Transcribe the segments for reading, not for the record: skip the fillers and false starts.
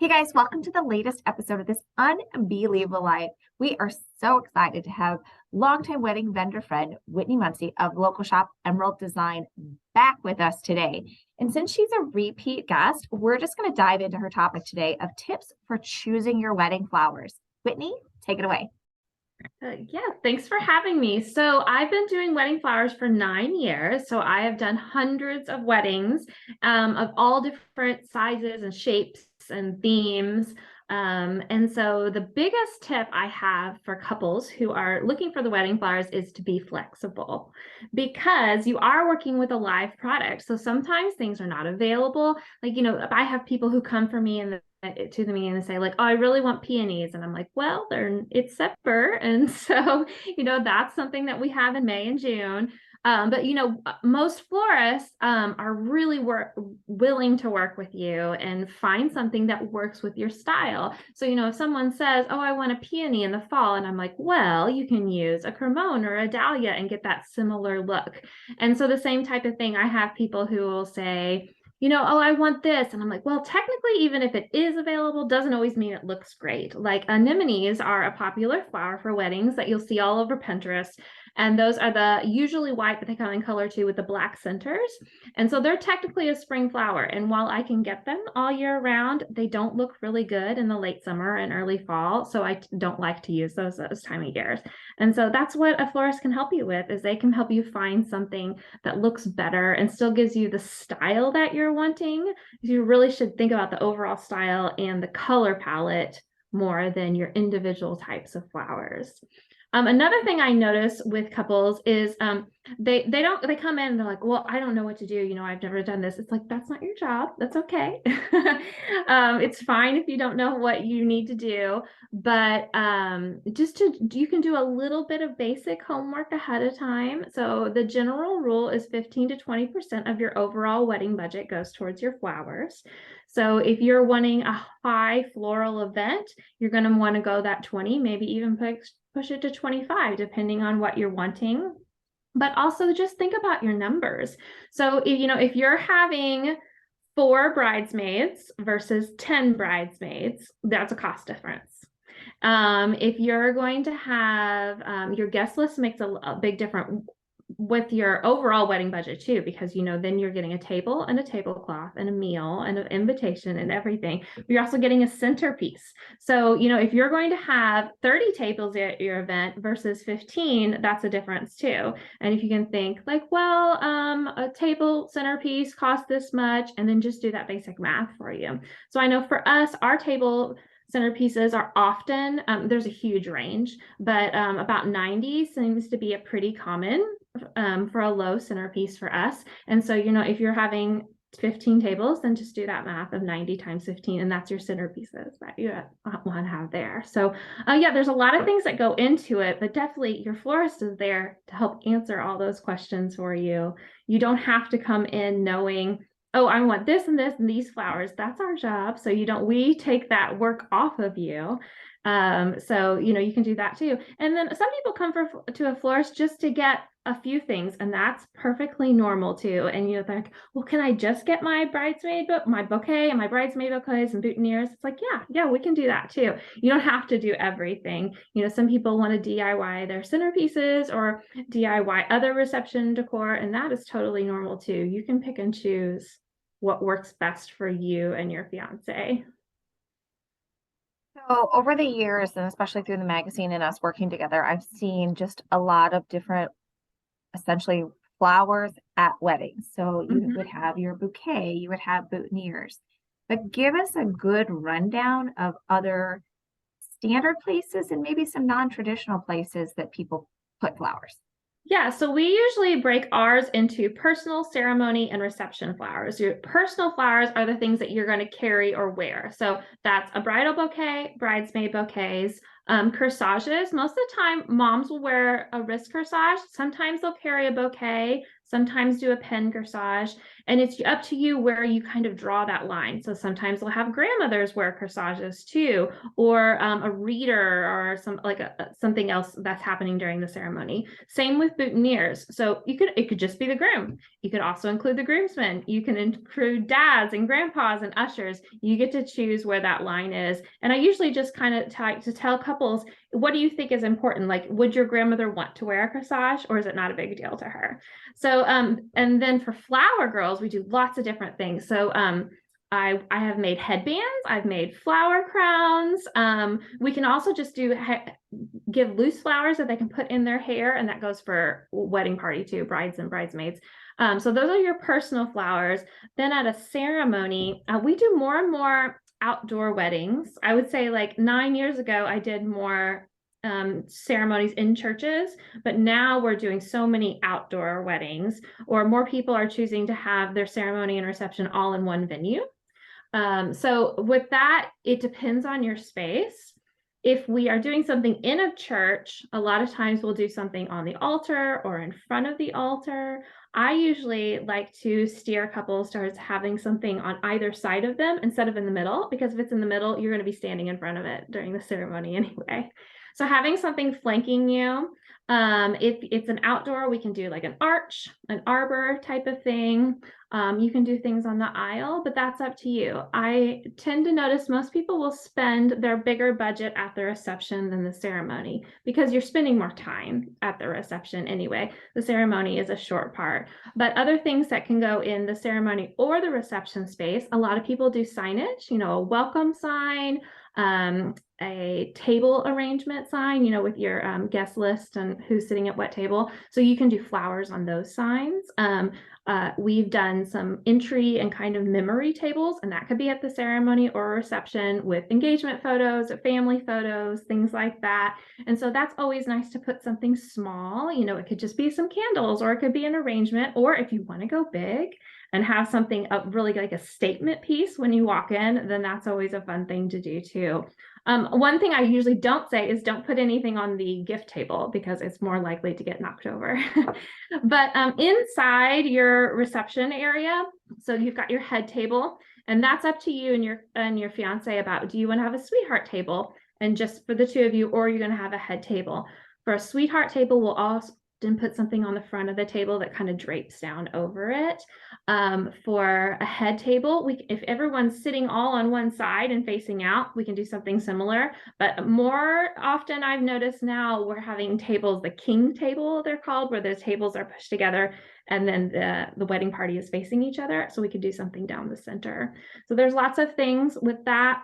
Hey guys, welcome to the latest episode of this UnBee-lievable Life. We are so excited to have longtime wedding vendor friend Whitney Muncy of local shop Emerald Design back with us today. And since she's a repeat guest, we're just going to dive into her topic today of tips for choosing your wedding flowers. Whitney, take it away. Yeah, thanks for having me. So I've been doing wedding flowers for 9 years. So I have done hundreds of weddings of all different sizes and shapes and themes. And so the biggest tip I have for couples who are looking for the wedding flowers is to be flexible, because you are working with a live product. So sometimes things are not available. Like, if I have people who come for me and to the meeting and say like, oh, I really want peonies. And I'm like, well, it's September. And so, that's something that we have in May and June. But most florists are really willing to work with you and find something that works with your style. So, if someone says, oh, I want a peony in the fall, and I'm like, well, you can use a cremone or a dahlia and get that similar look. And so the same type of thing, I have people who will say, oh, I want this. And I'm like, well, technically, even if it is available, doesn't always mean it looks great. Like anemones are a popular flower for weddings that you'll see all over Pinterest. And those are the usually white, but they come in color too with the black centers. And so they're technically a spring flower. And while I can get them all year round, they don't look really good in the late summer and early fall. So I don't like to use those time of years. And so that's what a florist can help you with, is they can help you find something that looks better and still gives you the style that you're wanting. You really should think about the overall style and the color palette more than your individual types of flowers. Another thing I notice with couples is they come in and they're like, well, I don't know what to do. I've never done this. It's like, that's not your job. That's okay. It's fine if you don't know what you need to do, but you can do a little bit of basic homework ahead of time. So the general rule is 15 to 20% of your overall wedding budget goes towards your flowers. So if you're wanting a high floral event, you're going to want to go that 20, maybe even push it to 25, depending on what you're wanting. But also just think about your numbers. So if you're having 4 bridesmaids versus 10 bridesmaids, that's a cost difference. If you're going to have your guest list makes a big difference with your overall wedding budget too, because then you're getting a table and a tablecloth and a meal and an invitation and everything. You're also getting a centerpiece. So if you're going to have 30 tables at your event versus 15, that's a difference too. And if you can think like, well, a table centerpiece costs this much, and then just do that basic math for you. So I know for us, our table centerpieces are often, there's a huge range, but about 90 seems to be a pretty common for a low centerpiece for us. And so, if you're having 15 tables, then just do that math of 90 times 15, and that's your centerpieces that you want to have there. So yeah, there's a lot of things that go into it, but definitely your florist is there to help answer all those questions for you. You don't have to come in knowing, oh, I want this and this and these flowers. That's our job. So we take that work off of you. So, you can do that too. And then some people come to a florist just to get a few things, and that's perfectly normal too. And they're like, well, can I just get my my bouquet and my bridesmaid bouquets and boutonnieres? It's like, yeah, we can do that too. You don't have to do everything. Some people want to DIY their centerpieces or DIY other reception decor, and that is totally normal too. You can pick and choose what works best for you and your fiance. So over the years, and especially through the magazine and us working together, I've seen just a lot of different, essentially, flowers at weddings. So you would have your bouquet, you would have boutonnieres, but give us a good rundown of other standard places and maybe some non-traditional places that people put flowers. Yeah, so we usually break ours into personal, ceremony, and reception flowers. Your personal flowers are the things that you're going to carry or wear. So that's a bridal bouquet, bridesmaid bouquets, corsages. Most of the time, moms will wear a wrist corsage. Sometimes they'll carry a bouquet, sometimes do a pen corsage. And it's up to you where you kind of draw that line. So sometimes we'll have grandmothers wear corsages too, or a reader or something else that's happening during the ceremony. Same with boutonnieres. So it could just be the groom. You could also include the groomsmen. You can include dads and grandpas and ushers. You get to choose where that line is. And I usually just kind of tell couples, what do you think is important? Like, would your grandmother want to wear a corsage, or is it not a big deal to her? So, and then for flower girls, we do lots of different things. So, I have made headbands. I've made flower crowns. We can also just give loose flowers that they can put in their hair, and that goes for wedding party too, brides and bridesmaids. So those are your personal flowers. Then at a ceremony, we do more and more outdoor weddings. I would say like 9 years ago, I did more ceremonies in churches, but now we're doing so many outdoor weddings, or more people are choosing to have their ceremony and reception all in one venue. So with that, it depends on your space. If we are doing something in a church, a lot of times we'll do something on the altar or in front of the altar. I usually like to steer couples towards having something on either side of them instead of in the middle, because if it's in the middle, you're going to be standing in front of it during the ceremony anyway. So having something flanking you, if it's an outdoor, we can do like an arch, an arbor type of thing. You can do things on the aisle, but that's up to you. I tend to notice most people will spend their bigger budget at the reception than the ceremony, because you're spending more time at the reception anyway. The ceremony is a short part, but other things that can go in the ceremony or the reception space, a lot of people do signage, a welcome sign, a table arrangement sign, with your guest list and who's sitting at what table. So you can do flowers on those signs. We've done some entry and kind of memory tables, and that could be at the ceremony or reception with engagement photos, family photos, things like that. And so that's always nice to put something small. It could just be some candles, or it could be an arrangement, or if you want to go big and have something really like a statement piece when you walk in, then that's always a fun thing to do too. One thing I usually don't say is don't put anything on the gift table, because it's more likely to get knocked over. But inside your reception area, so you've got your head table, and that's up to you and your fiance about, do you want to have a sweetheart table and just for the two of you, or you're going to have a head table? For a sweetheart table, we'll also put something on the front of the table that kind of drapes down over it. For a head table, if everyone's sitting all on one side and facing out, we can do something similar. But more often, I've noticed now we're having tables, the king table they're called, where the tables are pushed together and then the wedding party is facing each other. So we could do something down the center. So there's lots of things with that.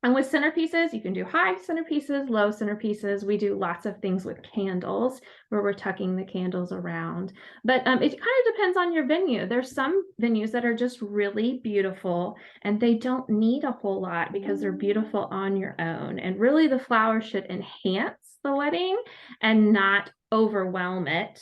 And with centerpieces, you can do high centerpieces, low centerpieces. We do lots of things with candles where we're tucking the candles around. But it kind of depends on your venue. There's some venues that are just really beautiful and they don't need a whole lot because they're beautiful on your own. And really the flowers should enhance the wedding and not overwhelm it.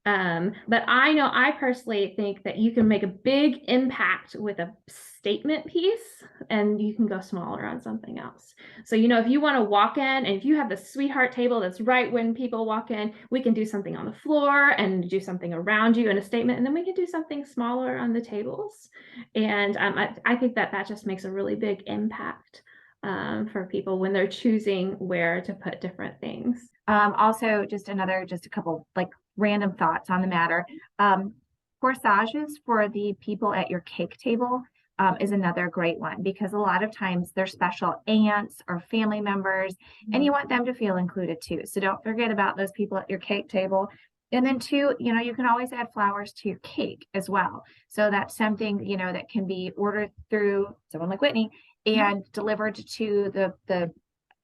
But I personally think that you can make a big impact with a statement piece and you can go smaller on something else. So, if you want to walk in and if you have the sweetheart table that's right when people walk in, we can do something on the floor and do something around you in a statement. And then we can do something smaller on the tables. And I think that just makes a really big impact for people when they're choosing where to put different things. Also, just a couple like random thoughts on the matter. Corsages for the people at your cake table is another great one, because a lot of times they're special aunts or family members, and you want them to feel included too. So don't forget about those people at your cake table. And then two, you can always add flowers to your cake as well. So that's something, that can be ordered through someone like Whitney and delivered to the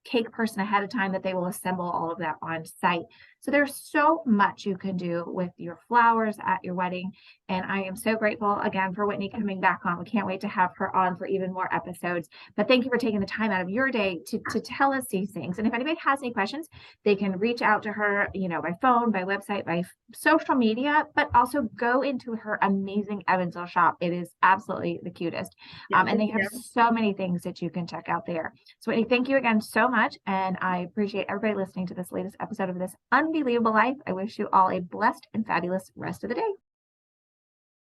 cake person ahead of time, that they will assemble all of that on site. So there's so much you can do with your flowers at your wedding. And I am so grateful again for Whitney coming back on. We can't wait to have her on for even more episodes. But thank you for taking the time out of your day to tell us these things. And if anybody has any questions, they can reach out to her, by phone, by website, by social media, but also go into her amazing Evansville shop. It is absolutely the cutest. And they have so many things that you can check out there. So Whitney, thank you again so much. And I appreciate everybody listening to this latest episode of this Unbelievable Life. I wish you all a blessed and fabulous rest of the day.